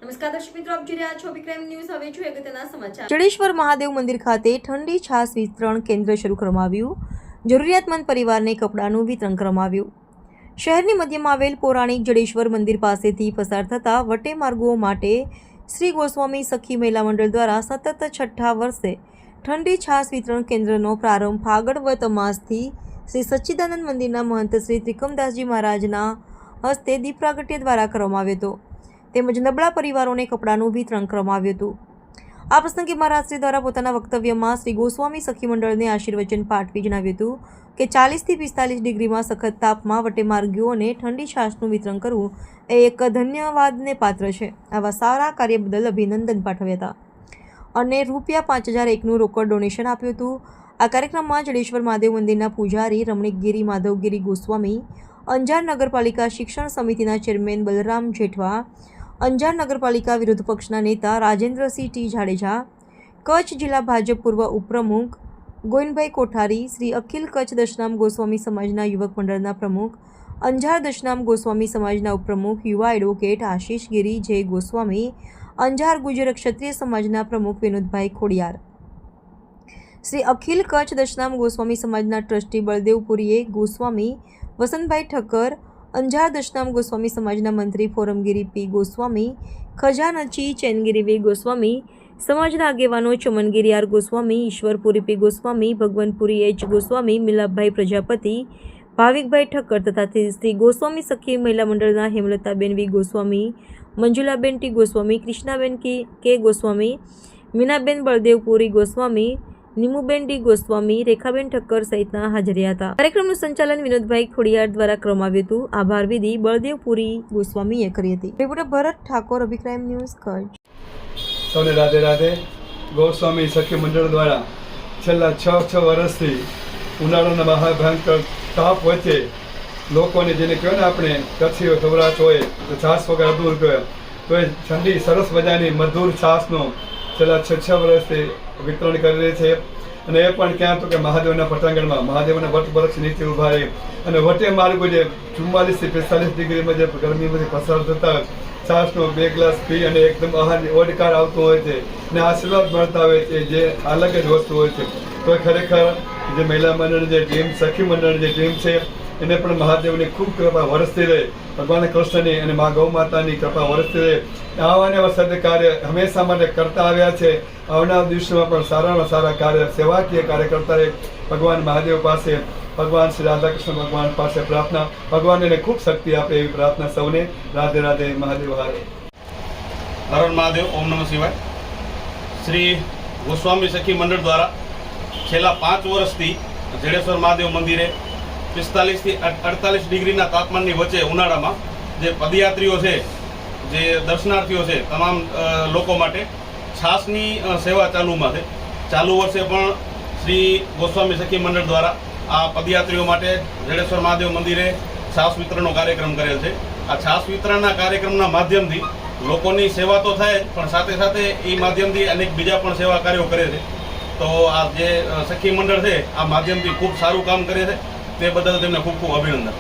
નમસ્કાર દર્શક મિત્રો, આપ જોઈ રહ્યા છો વિક્રમ ન્યૂઝ. હવે જોઈએ અગત્યના સમાચાર. જડેશ્વર મહાદેવ મંદિર ખાતે ઠંડી છાશ વિતરણ કેન્દ્ર શરૂ કરવામાં આવ્યું. જરૂરિયાતમંદ પરિવારને કપડાનું વિતરણ કરવામાં આવ્યું. શહેરની મધ્યમાં આવેલ પૌરાણિક જડેશ્વર મંદિર પાસેથી પસાર થતા વટે માર્ગો માટે શ્રી ગોસ્વામી સખી મહિલા મંડળ દ્વારા સતત 6ઠ્ઠા વર્ષે ઠંડી છાશ વિતરણ કેન્દ્રનો પ્રારંભ ફાગણ વદ અમાસથી શ્રી સચ્ચિદાનંદ મંદિરના મહંત શ્રી ત્રિકમદાસજી મહારાજના હસ્તે દીપ પ્રાગટ્ય દ્વારા કરવામાં આવ્યો હતો. તેમજ નબળા પરિવારોને કપડાનું વિતરણ કરવામાં આવ્યું હતું. આ પ્રસંગે મહારાજશ્રી દ્વારા પોતાના વક્તવ્યમાં શ્રી ગોસ્વામી સખી મંડળને આશીર્વચન પાઠવી જણાવ્યું હતું કે 40 થી 45 ડિગ્રીમાં સખત તાપમાં વટેમાર્ગીઓને ઠંડી છાશનું વિતરણ કરવું એ એક ધન્યવાદને પાત્ર છે. આવા સારા કાર્ય બદલ અભિનંદન પાઠવ્યા હતા અને ₹5001નું રોકડ ડોનેશન આપ્યું હતું. આ કાર્યક્રમમાં જડેશ્વર મહાદેવ મંદિરના પૂજારી રમણીકગીરી માધવગીરી ગોસ્વામી, અંજાર નગરપાલિકા શિક્ષણ સમિતિના ચેરમેન બલરામ જેઠવા, અંજાર નગરપાલિકા વિરોધ પક્ષના નેતા રાજેન્દ્રસિંહ ટી જાડેજા, કચ્છ જિલ્લા ભાજપ પૂર્વ ઉપપ્રમુખ ગોવિંદભાઈ કોઠારી, શ્રી અખિલ કચ્છ દશનામ ગોસ્વામી સમાજના યુવક મંડળના પ્રમુખ, અંજાર દશનામ ગોસ્વામી સમાજના ઉપપ્રમુખ યુવા એડવોકેટ આશીષ ગીરી જય ગોસ્વામી, અંજાર ગુજર ક્ષત્રિય સમાજના પ્રમુખ વિનોદભાઈ ખોડિયાર, શ્રી અખિલ કચ્છ દશનામ ગોસ્વામી સમાજના ટ્રસ્ટી બળદેવપુરીએ ગોસ્વામી, વસંતભાઈ ઠક્કર, અંજાર દશનામ ગોસ્વામી સમાજના મંત્રી ફોરમગીરી પી ગોસ્વામી, ખજાનચી ચેનગીરી વી ગોસ્વામી, સમાજના આગેવાનો ચમનગીરી આર ગોસ્વામી, ઈશ્વરપુરી પી ગોસ્વામી, ભગવાનપુરી એચ ગોસ્વામી, મિલાપભાઈ પ્રજાપતિ, ભાવિકભાઈ ઠક્કર તથા શ્રી ગોસ્વામી સખી મહિલા મંડળના હેમલતાબેન વી ગોસ્વામી, મંજુલાબેન ટી ગોસ્વામી, કૃષ્ણાબેન કે ગોસ્વામી, મીનાબેન બળદેવપુરી ગોસ્વામી, નિમુબેન ડી ગોસ્વામી, રેખાબેન ઠક્કર સહિતના હાજર હતા. કાર્યક્રમનું સંચાલન વિનોદભાઈ ખોડિયાર દ્વારા કરવામાં આવ્યું હતું. આભાર વિધિ બળદેવપુરી ગોસ્વામીએ કરી હતી. રિપોર્ટર ભરત ઠાકોર, અભિક્રાઇમ ન્યૂઝ, કચ્છ. સૌને રાધે રાધે. ગોસ્વામી સખી મંડળ દ્વારા છેલ્લા 6 વર્ષથી ઉનાળાના મહાભયંકર તાપ વચ્ચે લોકોને, જેને કહેવાય ને આપણે કચ્છીઓ સૌરાષ્ટ્ર હોય તો છાશ વગર અધૂર કહેવાય, તો એ ઠંડી સરસ મજાની મધુર છાશનો છેલ્લા 6 વર્ષથી વિતરણ કરી રહી છે. અને એ પણ ક્યાં તો કે મહાદેવના પટાંગણમાં મહાદેવના વટ વૃક્ષ નીચે ઊભા રહી અને વટે માર્ગો જે 44 થી 45 ડિગ્રીમાં જે ગરમીમાંથી પસાર થતા છાશનો 2 ગ્લાસ પી અને એકદમ આહાર ઓડકાર આવતો હોય છે અને આશીર્વાદ મળતા હોય છે, જે અલગ જ વસ્તુ હોય છે. તો ખરેખર જે મહિલા મંડળ, જે ટીમ સખી મંડળ જે ટીમ છે, એને પણ મહાદેવની ખૂબ કૃપા વરસતી રહે, ભગવાન કૃષ્ણની અને મા ગૌ માતાની કૃપા વરસતી રહે. આવાને વખતે કાર્ય હંમેશા માટે કરતા આવ્યા છે. આવનાર દિવસોમાં પણ સારામાં સારા કાર્ય, સેવાકીય કાર્ય કરતા રહે. ભગવાન મહાદેવ પાસે, ભગવાન શ્રી રાધાકૃષ્ણ ભગવાન પાસે પ્રાર્થના, ભગવાન એને ખૂબ શક્તિ આપે એવી પ્રાર્થના સૌને. રાધે રાધે. મહાદેવ હારે. હર મહાદેવ. ઓમ નમઃ શિવાય. શ્રી ગોસ્વામી સખી મંડળ દ્વારા છેલ્લા 5 વર્ષથી જડેશ્વર મહાદેવ મંદિરે 45 થી 48 ડિગ્રીના તાપમાનની વચ્ચે ઉનાળામાં જે પદયાત્રીઓ છે, જે દર્શનાર્થીઓ છે, તમામ લોકો માટે છાશની સેવા ચાલુમાં છે. ચાલુ વર્ષે પણ શ્રી ગોસ્વામી સખી મંડળ દ્વારા આ પદયાત્રીઓ માટે જડેશ્વર મહાદેવ મંદિરે છાશ વિતરણનો કાર્યક્રમ કરેલ છે. આ છાશ વિતરણના કાર્યક્રમના માધ્યમથી લોકોની સેવા તો થાય પણ સાથે સાથે એ માધ્યમથી અનેક બીજા પણ સેવા કાર્યો કરે છે. તો આ જે સખી મંડળ છે, આ માધ્યમથી ખૂબ સારું કામ કરે છે. તે બદલ તેમને ખૂબ ખૂબ અભિનંદન.